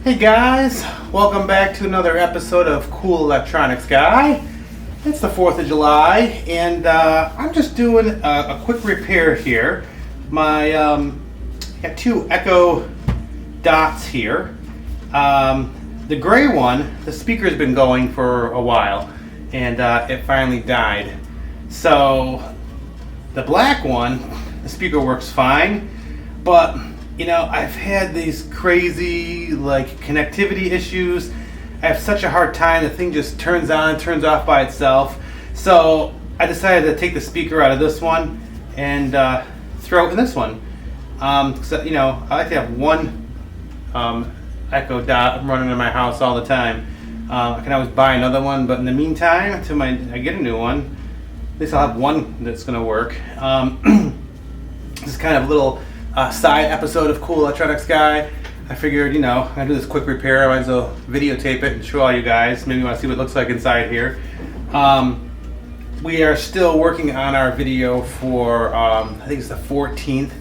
Hey guys, welcome back to another episode of Kool Electronics Guy. It's the 4th of July and I'm just doing a quick repair here. I got two Echo Dots here. The gray one, the speaker's been going for a while and it finally died. So the black one, the speaker works fine, but you know, I've had these crazy connectivity issues. I have such a hard time. The thing just turns on, turns off by itself. So I decided to take the speaker out of this one and throw it in this one. So, you know, I like to have one Echo Dot running in my house all the time. I can always buy another one, but in the meantime, until I get a new one, at least I'll have one that's going to work. This is kind of a little side episode of Kool Electronics Guy. I figured, you know, I'm gonna do this quick repair. I might as well videotape it and show all you guys. Maybe you want to see what it looks like inside here. We are still working on our video for I think it's the 14th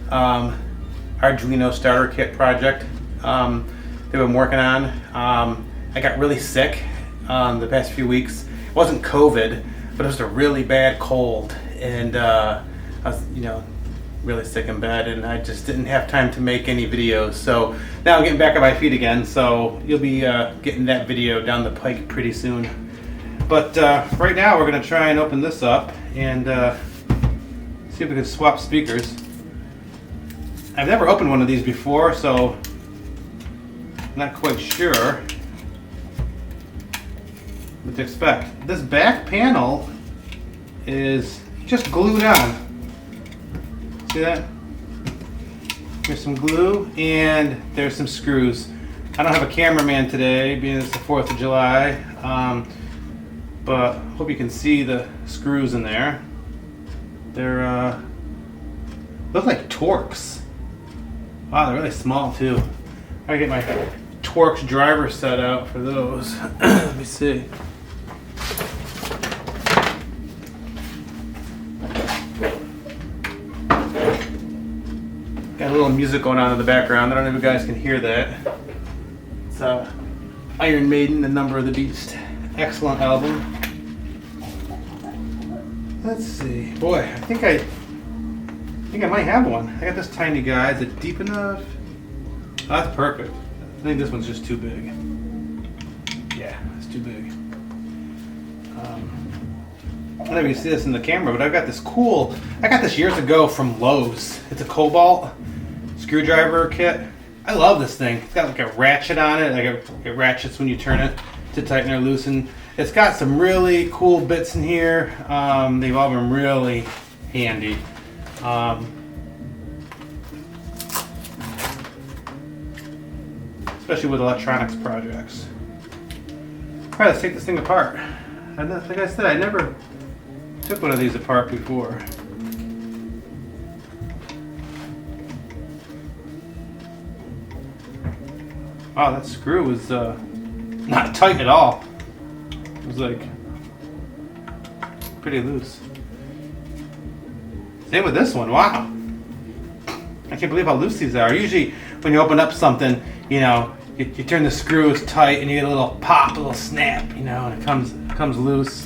Arduino starter kit project they've been working on. I got really sick the past few weeks. It wasn't COVID, but it was a really bad cold, and I was, you know, really sick in bed, and I just didn't have time to make any videos. So now I'm getting back on my feet again, so you'll be getting that video down the pike pretty soon. But right now we're going to try and open this up and see if we can swap speakers. I've never opened one of these before, so I'm not quite sure what to expect. This back panel is just glued on. See that? There's some glue and there's some screws. I don't have a cameraman today, being it's the 4th of July, but hope you can see the screws in there. They're look like Torx. Wow, they're really small too. I gotta get my Torx driver set out for those. Let me see. Got a little music going on in the background. I don't know if you guys can hear that. It's Iron Maiden, The Number of the Beast. Excellent album. Let's see. Boy, I think I might have one. I got this tiny guy. Is it deep enough? Oh, that's perfect. I think this one's just too big. Yeah, it's too big. I don't know if you can see this in the camera, but I've got this Kool. I got this years ago from Lowe's. It's a cobalt screwdriver kit. I love this thing. It's got like a ratchet on it. Like it ratchets when you turn it to tighten or loosen. It's got some really cool bits in here. They've all been really handy. Especially with electronics projects. All right, let's take this thing apart. Like I said, I never took one of these apart before. Wow, that screw was not tight at all. It was like pretty loose. Same with this one. Wow. I can't believe how loose these are. Usually when you open up something, you know, you turn the screws tight and you get a little pop, a little snap, you know, and it comes loose.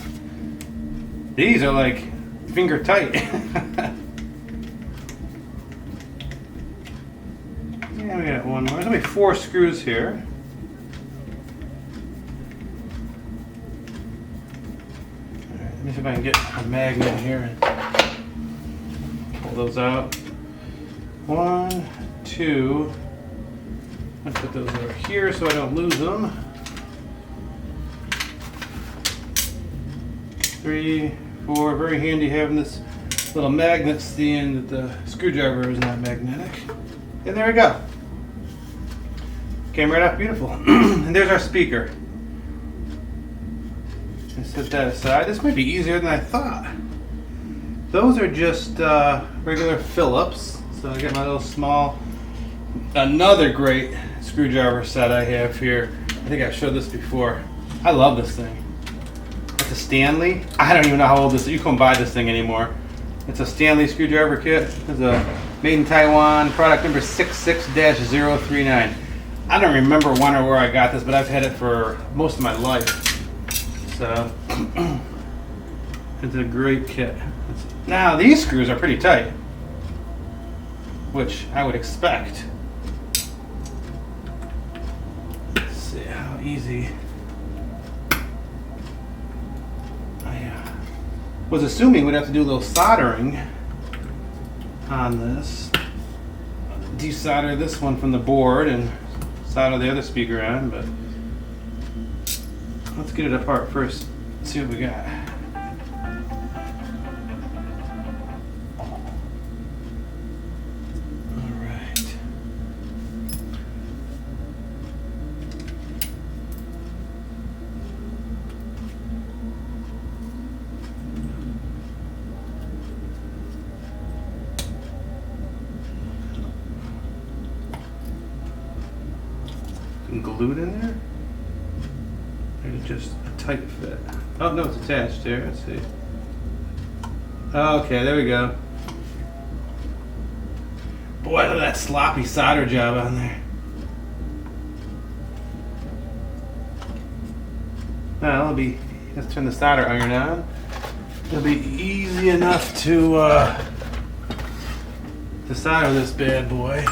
These are like finger tight. Yeah, we got one more. There's only 4 screws here. Alright, let me see if I can get a magnet here and pull those out. 1, 2. I'll put those over here so I don't lose them. 3, 4. Very handy having this little magnet seeing that the screwdriver is not magnetic. And there we go. Came right out beautiful. And there's our speaker. Let's set that aside. This might be easier than I thought. Those are just regular Phillips. So I got my little small, another great screwdriver set I have here. I think I've showed this before. I love this thing. It's a Stanley. I don't even know how old this is. You can't buy this thing anymore. It's a Stanley screwdriver kit. It's a made in Taiwan, product number 66-039. I don't remember when or where I got this, but I've had it for most of my life. So it's a great kit. Now these screws are pretty tight, which I would expect. Let's see how easy. I was assuming we'd have to do a little soldering on this. Desolder this one from the board and solder the other speaker on, but let's get it apart first. See what we got. Glued in there? Or is it just a tight fit? Oh no, it's attached here. Let's see. Okay, there we go. Boy, look at that sloppy solder job on there. Well, it'll be. Let's turn the solder iron on. It'll be easy enough to solder this bad boy.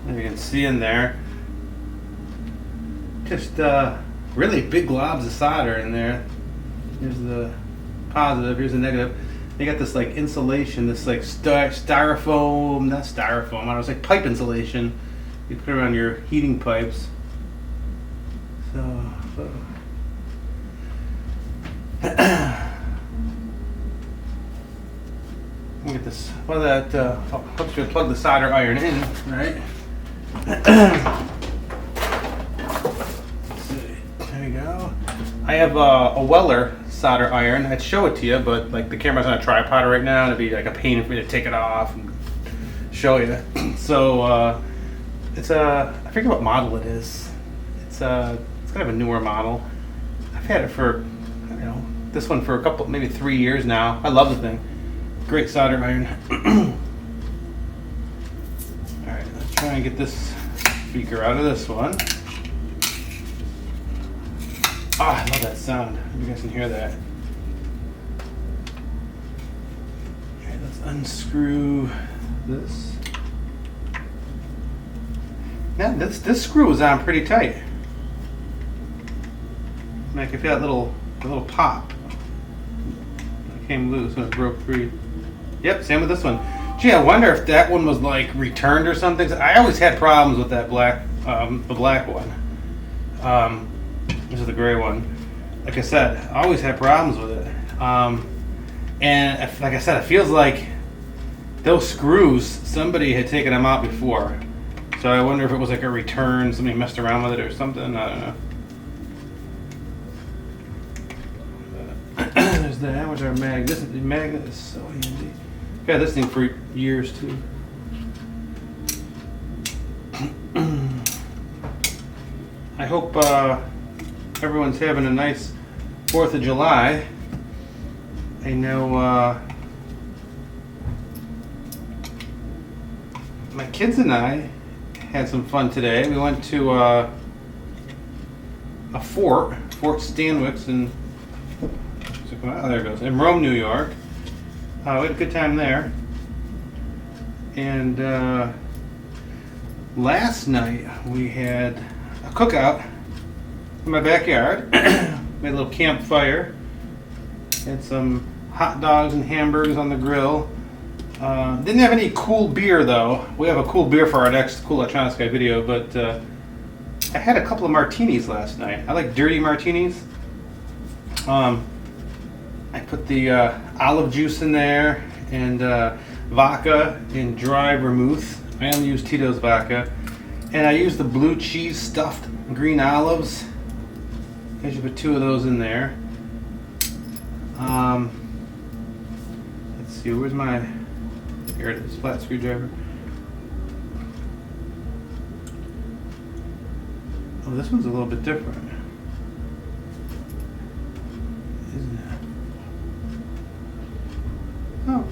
You can see in there, just really big globs of solder in there. Here's the positive, here's the negative. They got this like insulation, this like styrofoam, not styrofoam, I was like pipe insulation. You put it around your heating pipes. So look at this. Well, that helps you plug the solder iron in, right? Let's see. There you go. I have a Weller solder iron. I'd show it to you, but like the camera's on a tripod right now, and it'd be like a pain for me to take it off and show you. So it's I forget what model it is. It's kind of a newer model. I've had it for, I don't know, this one for a couple, maybe 3 years now. I love the thing. Great solder iron. Alright, let's try and get this speaker out of this one. Ah, I love that sound. You guys can hear that. Alright, let's unscrew this. Now this screw is on pretty tight. I can feel that little pop. It came loose when it broke free. Yep, same with this one. Gee, I wonder if that one was like returned or something. I always had problems with that the black one. This is the gray one. Like I said, I always had problems with it. And like I said, it feels like those screws, somebody had taken them out before. So I wonder if it was like a return, somebody messed around with it or something. I don't know. There's that. Where's our magnet? The magnet is so handy. Got this thing for years too. I hope everyone's having a nice 4th of July. I know my kids and I had some fun today. We went to a Fort Stanwix in, oh, there it goes, in Rome, New York. We had a good time there. And last night we had a cookout in my backyard. We had a little campfire. Had some hot dogs and hamburgers on the grill. Didn't have any Kool beer though. We have a Kool beer for our next Kool Electronics Guy video, but I had a couple of martinis last night. I like dirty martinis. I put the olive juice in there and vodka and dry vermouth. I only use Tito's vodka. And I used the blue cheese stuffed green olives. I should put 2 of those in there. Let's see, where's my, here it is, flat screwdriver. Oh, this one's a little bit different, isn't it? Oh,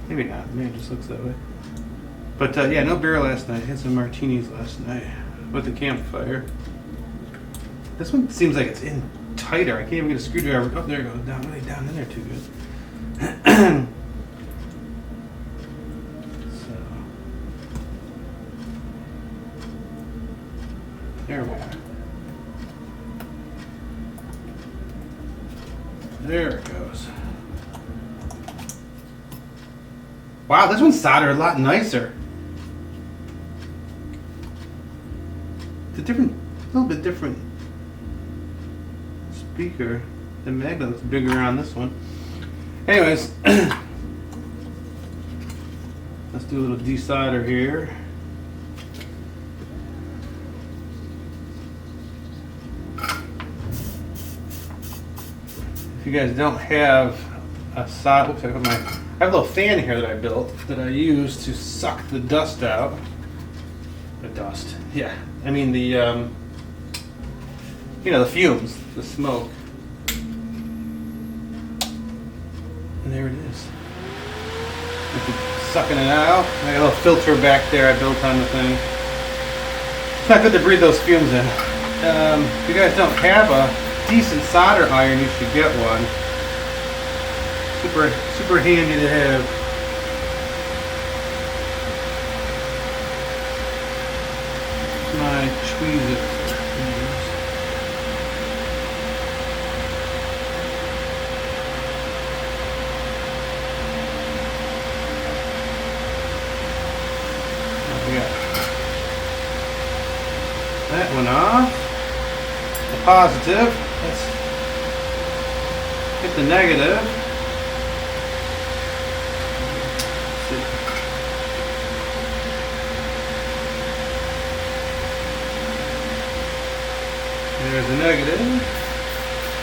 Maybe not. Maybe it just looks that way. But yeah, no beer last night. Had some martinis last night with the campfire. This one seems like it's in tighter. I can't even get a screwdriver. Oh, there it goes. Down, really down in there too good. So there we are. There it goes. Wow, this one's soldered a lot nicer. It's a little bit different speaker. The magnet looks bigger on this one. Anyways, let's do a little desolder here. If you guys don't have a solder, oops, I have a little fan here that I built that I use to suck the dust out. The dust, yeah. I mean the, the fumes, the smoke. And there it is. Sucking it out. I got a little filter back there I built on the thing. It's not good to breathe those fumes in. If you guys don't have a decent solder iron, you should get one. Super handy to have. My tweezer. That went off. The positive. Let's hit the negative. There's a negative.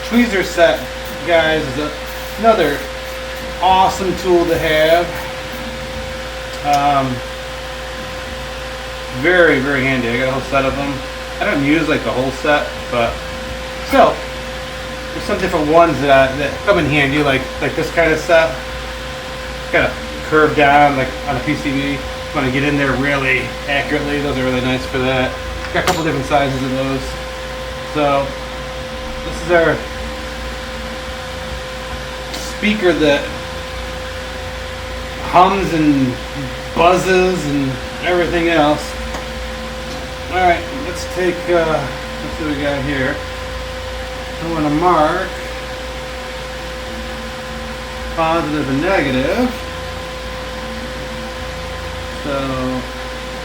Tweezer set, guys, is another awesome tool to have. Very, very handy. I got a whole set of them. I don't use like the whole set, but still, there's some different ones that come in handy, like this kind of set. Kind of curved down, like on a PCB. Want to get in there really accurately. Those are really nice for that. Got a couple different sizes of those. So this is our speaker that hums and buzzes and everything else. Alright, let's take, let's see what we got here. I want to mark positive and negative. So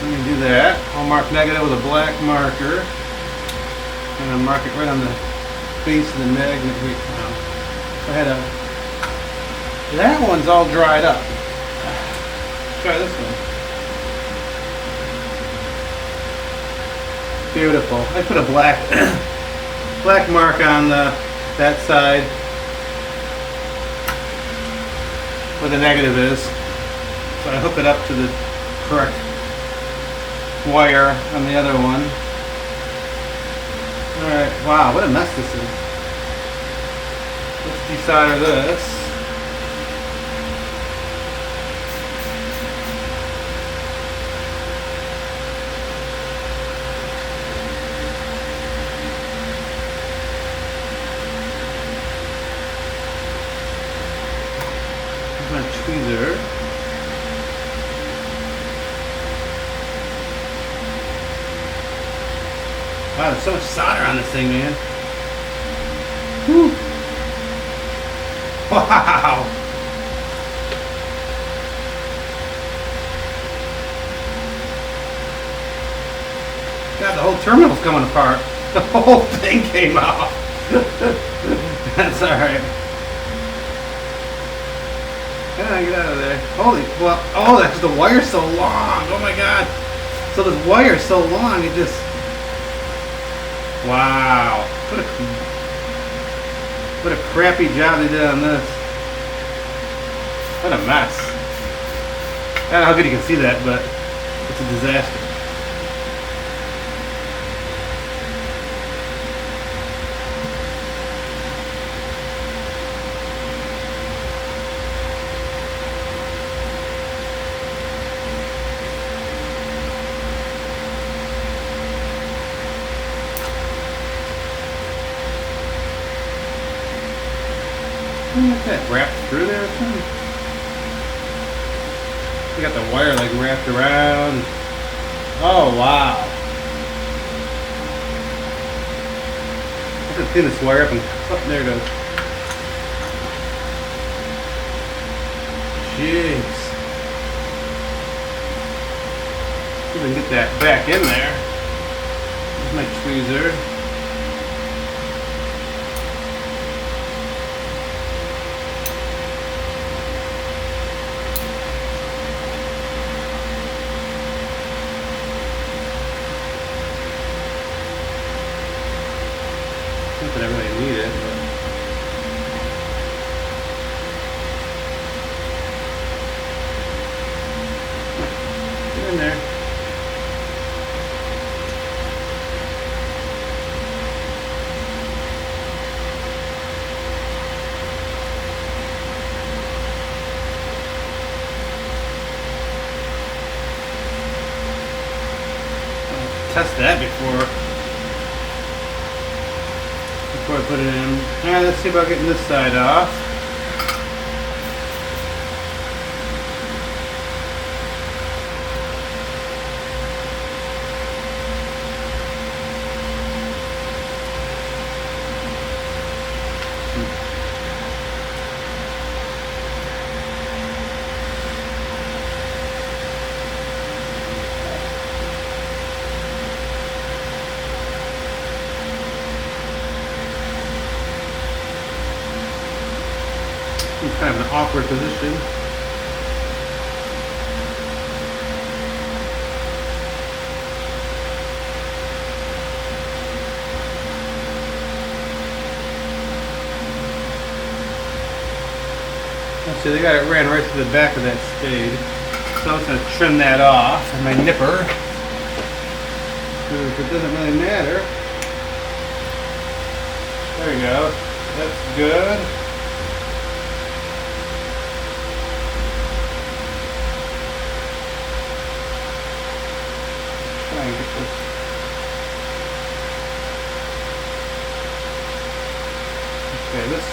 let me do that. I'll mark negative with a black marker. I'm going to mark it right on the base of the magnet. That one's all dried up. Let's try this one. Beautiful. I put a black mark on that side where the negative is. So I hook it up to the correct wire on the other one. Alright, wow, what a mess this is. Let's desolder this. Here's my tweezer. Wow, there's so much solder on this thing, man. Whew. Wow. God, the whole terminal's coming apart. The whole thing came off. That's alright. How did I get out of there? Holy, well, oh, that's the wire's so long. Oh my god. So this wire's so long, it just... Wow. What a crappy job they did on this. What a mess. I don't know how good you can see that, but it's a disaster. Look at that wrapped through there or something. You got the wire like wrapped around. Oh wow. I have to pin this wire up and oh, there it goes. Jeez. See if we can get that back in there. Here's my tweezer. Not that I really need it, but get in there. Test that before I put it in. Alright, let's see about getting this side off. It's kind of an awkward position. Let's see, they got it ran right through the back of that spade. So I'm just going to trim that off with my nipper. Because it doesn't really matter. There we go. That's good. Okay, this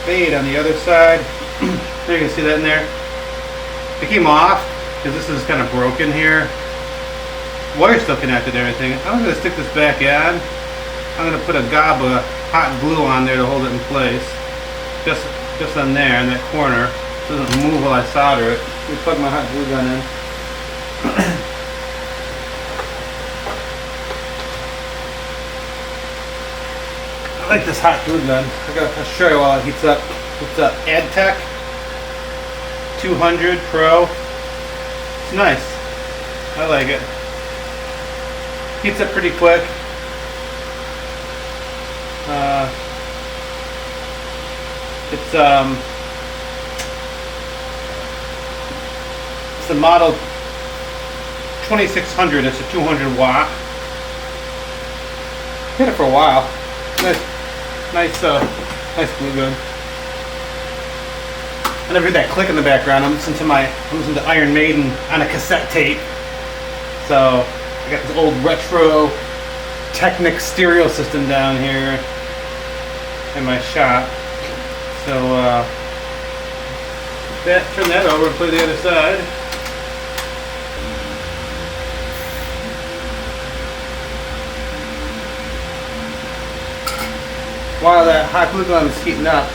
spade on the other side, there you can see that in there. It came off because this is kind of broken here. Wire's still connected to everything. I'm going to stick this back in. I'm going to put a gob of hot glue on there to hold it in place. Just on there in that corner. It doesn't move while I solder it. Let me plug my hot glue gun in. I like this hot glue gun. I'll show you while it heats up. It's a AdTech 200 Pro. It's nice. I like it. Heats up pretty quick. It's the model 2600. It's a 200 watt. Had it for a while. Nice glue gun. I never heard that click in the background. I'm listening to Iron Maiden on a cassette tape. So I got this old retro Technic stereo system down here in my shop. So turn that over and play the other side. While that hot glue gun is heating up,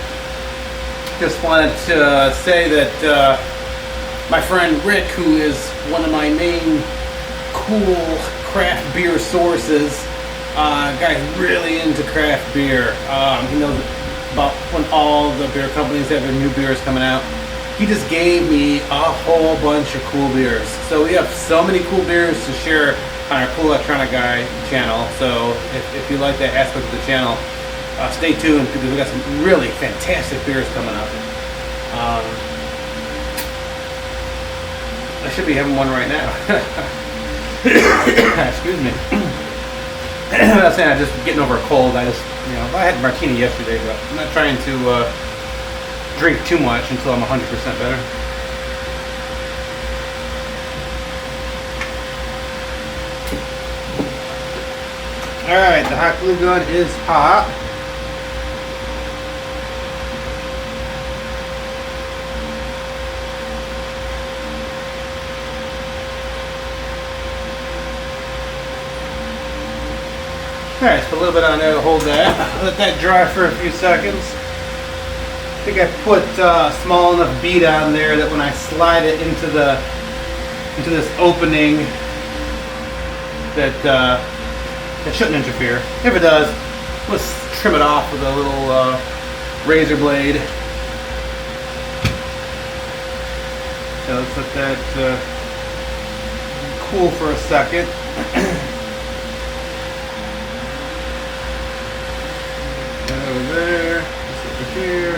just wanted to say that my friend Rick, who is one of my main Kool craft beer sources, guy's really into craft beer. He knows about when all the beer companies have their new beers coming out. He just gave me a whole bunch of cool beers. So we have so many cool beers to share on our Kool Electronic Guy channel. So if you like that aspect of the channel, stay tuned because we got some really fantastic beers coming up. I should be having one right now. Excuse me. I'm not saying I'm just getting over a cold. I had a martini yesterday, but I'm not trying to drink too much until I'm 100% better. Alright, the hot glue gun is hot. Alright, let's put a little bit on there to hold that. Let that dry for a few seconds. I think I put small enough bead on there that when I slide it into this opening that it shouldn't interfere. If it does, let's trim it off with a little razor blade. So let's let that cool for a second. Over there, this over here.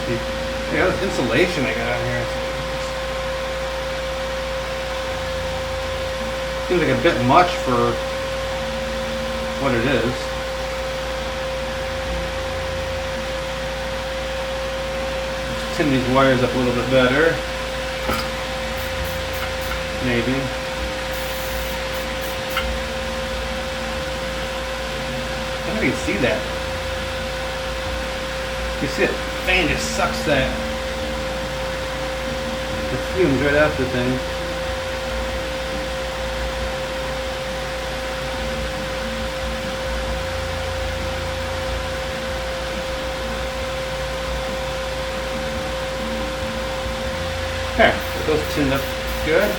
See, yeah, this insulation I got on here. Seems like a bit much for what it is. Let's tin these wires up a little bit better. Maybe. I don't know if you can see that. You see it? The fan just sucks the fumes right out the thing. Okay, get those tinned up good.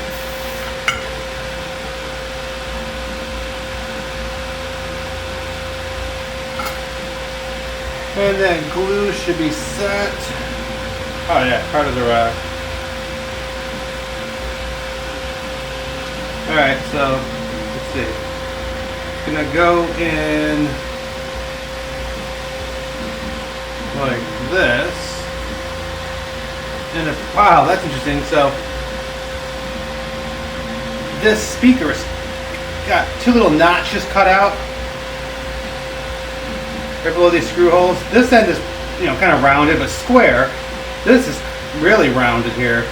And then glue should be set. Oh yeah, part of the rack. Alright, so let's see. It's gonna go in like this. And if, wow, that's interesting. So this speaker's got two little notches cut out right below these screw holes. This end is, you know, kind of rounded but square. This is really rounded here,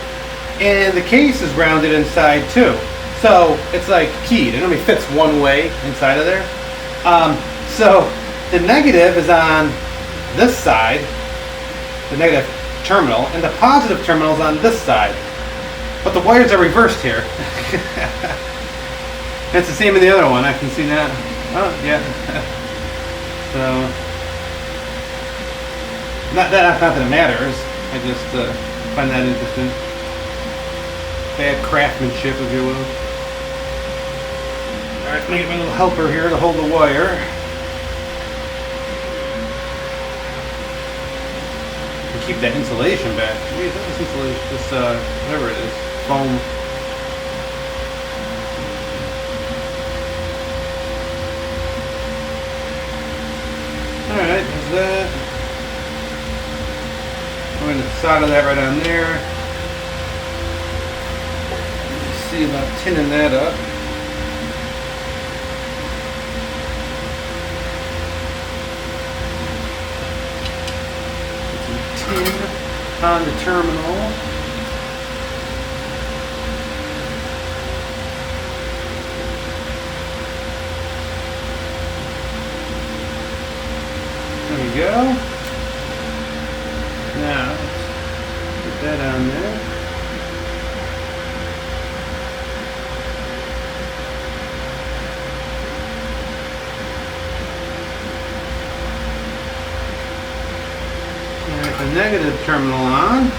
and the case is rounded inside too. So it's like keyed. It only fits one way inside of there. So the negative is on this side, the negative terminal, and the positive terminal is on this side. But the wires are reversed here. It's the same in the other one. I can see that. Oh yeah. So not that it matters. I just find that interesting. Bad craftsmanship, if you will. All right, let me get my little helper here to hold the wire. Keep that insulation back. Jeez, this insulation, this whatever it is, foam. All right, there's that. I'm going to solder that right on there. See about tinning that up. On the terminal. There we go. Now, let's put that on there. The negative terminal on.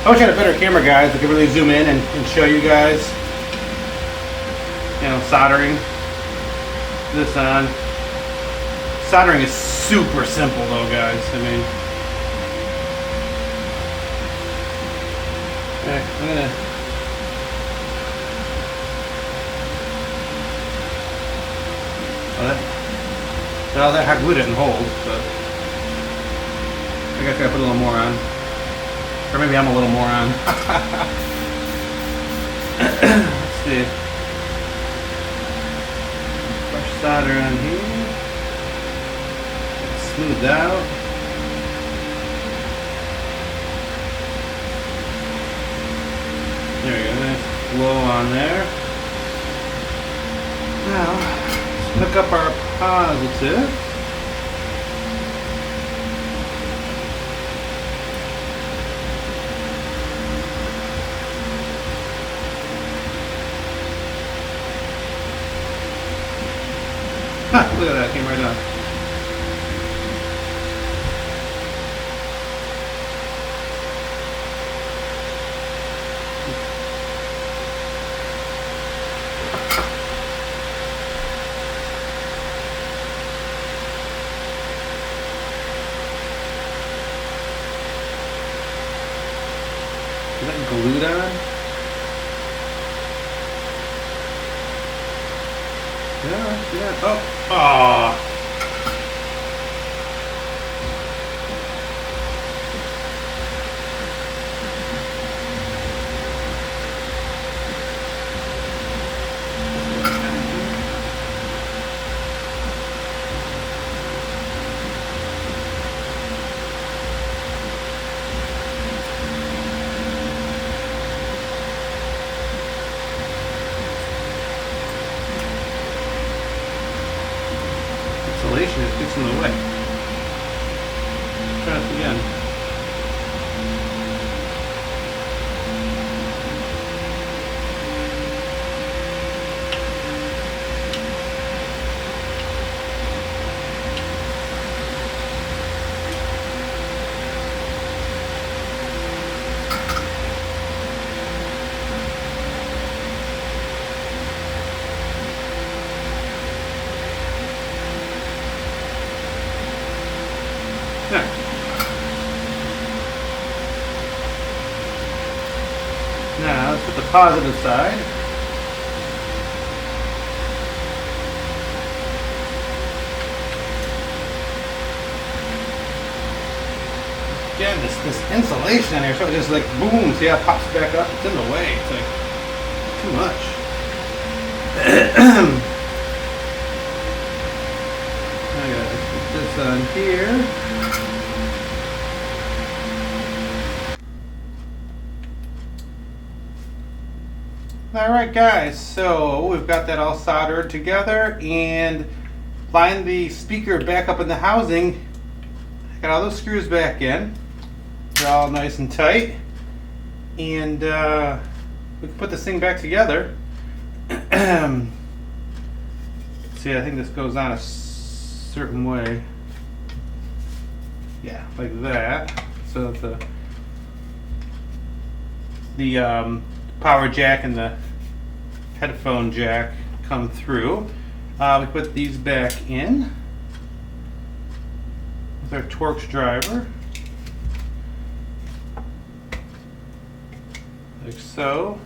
I wish I had a better camera, guys. I could really zoom in and show you guys, you know, soldering this on. Soldering is super simple though, guys. I mean, okay, I'm gonna that hot glue didn't hold, but I guess I gotta put a little more on. Or maybe I'm a little more on. Let's see. Fresh solder on here. Get it smoothed out. glow on there. Now, let's hook up our positive. Look at that, came right on. Is that glued on? Yeah. Oh. Insulation is gets in the way. Try this again. Now let's put the positive side. Again, this insulation on here, so it just like boom, see how it pops back up? It's in the way. It's like too much. I gotta put this on here. Alright guys, so we've got that all soldered together and lined the speaker back up in the housing. I got all those screws back in. They're all nice and tight. And we can put this thing back together. See, I think this goes on a certain way. Yeah, like that. So that the power jack and the headphone jack come through. We put these back in with our Torx driver, like so.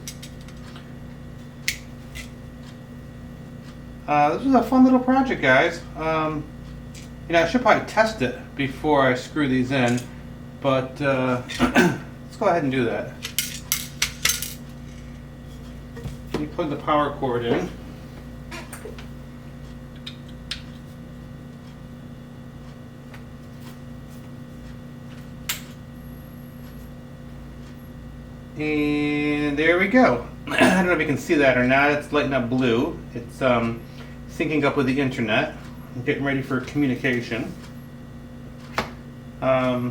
This was a fun little project, guys. I should probably test it before I screw these in, but let's go ahead and do that. You plug the power cord in. And there we go. I don't know if you can see that or not. It's lighting up blue. It's syncing up with the internet. I'm getting ready for communication. That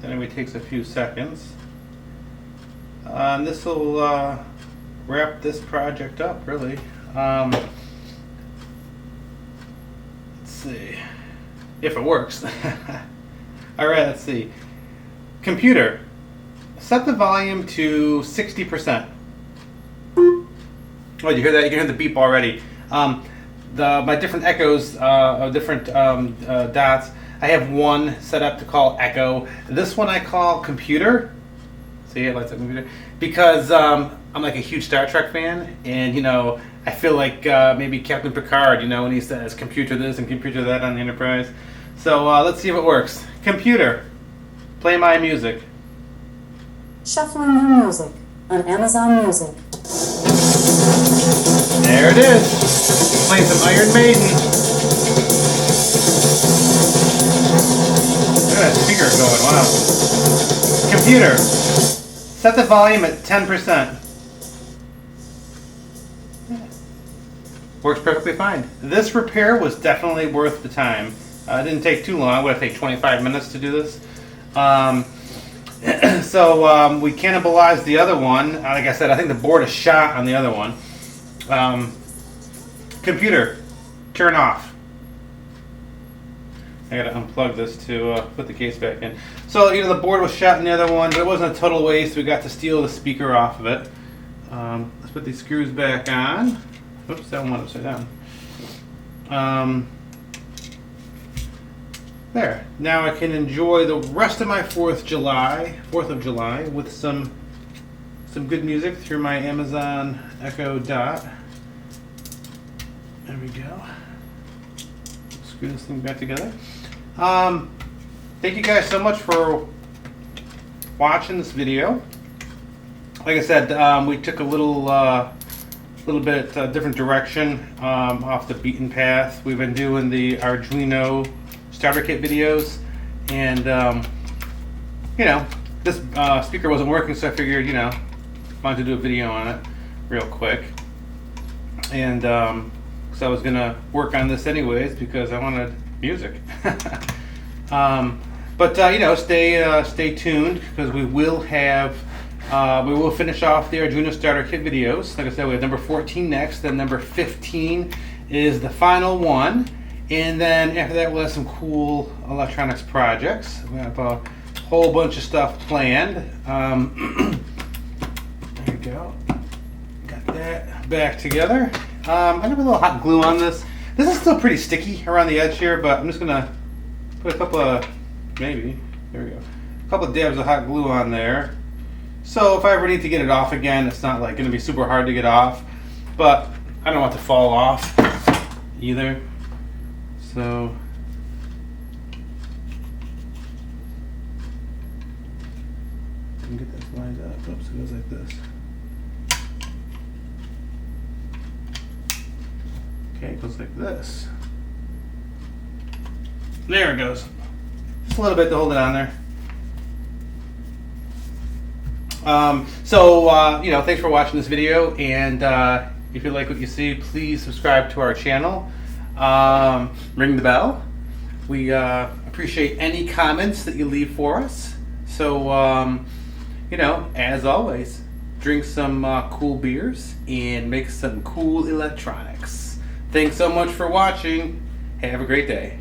only takes a few seconds. This will wrap this project up, really. Let's see if it works. Alright, let's see. Computer, set the volume to 60%. Oh, you hear that? You can hear the beep already. My different echoes of different dots, I have one set up to call echo. This one I call computer. See, it lights up computer. Because I'm like a huge Star Trek fan, and I feel like maybe Captain Picard, when he says computer this and computer that on the Enterprise. So let's see if it works. Computer, play my music. Shuffling your music on Amazon Music. There it is. Playing some Iron Maiden. Look at that speaker going, wow. Computer, Set the volume at 10%. Works perfectly fine. This repair was definitely worth the time. It didn't take too long. What, I take 25 minutes to do this? So we cannibalized the other one. Like I said, I think the board is shot on the other one. Computer, turn off. I gotta unplug this to put the case back in. So, you know, the board was shot in the other one, but it wasn't a total waste. We got to steal the speaker off of it. Let's put these screws back on. Oops, that one went upside down. There. Now I can enjoy the rest of my 4th of July with some good music through my Amazon Echo Dot. There we go. Screw this thing back together. Thank you guys so much for watching this video. Like I said, we took a little bit different direction off the beaten path. We've been doing the Arduino starter kit videos, and you know, this speaker wasn't working, so I figured, you know, wanted to do a video on it real quick. And so I was gonna work on this anyways because I wanted music. But you know, stay tuned, because we will finish off the Arduino starter kit videos. Like I said, we have number 14 next, then number 15 is the final one, and then after that we'll have some cool electronics projects. We have a whole bunch of stuff planned. There we go. Got that back together. I have a little hot glue on this. This is still pretty sticky around the edge here, but I'm just gonna put a couple of, maybe, there we go, a couple of dabs of hot glue on there. So if I ever need to get it off again, it's not like gonna be super hard to get off, but I don't want it to fall off either. So I can get this lined up. Oops, it goes like this. Okay, it goes like this. There it goes. Just a little bit to hold it on there. You know, thanks for watching this video, and if you like what you see, please subscribe to our channel. Ring the bell. We appreciate any comments that you leave for us. So, you know, as always, drink some cool beers and make some cool electronics. Thanks so much for watching. Have a great day.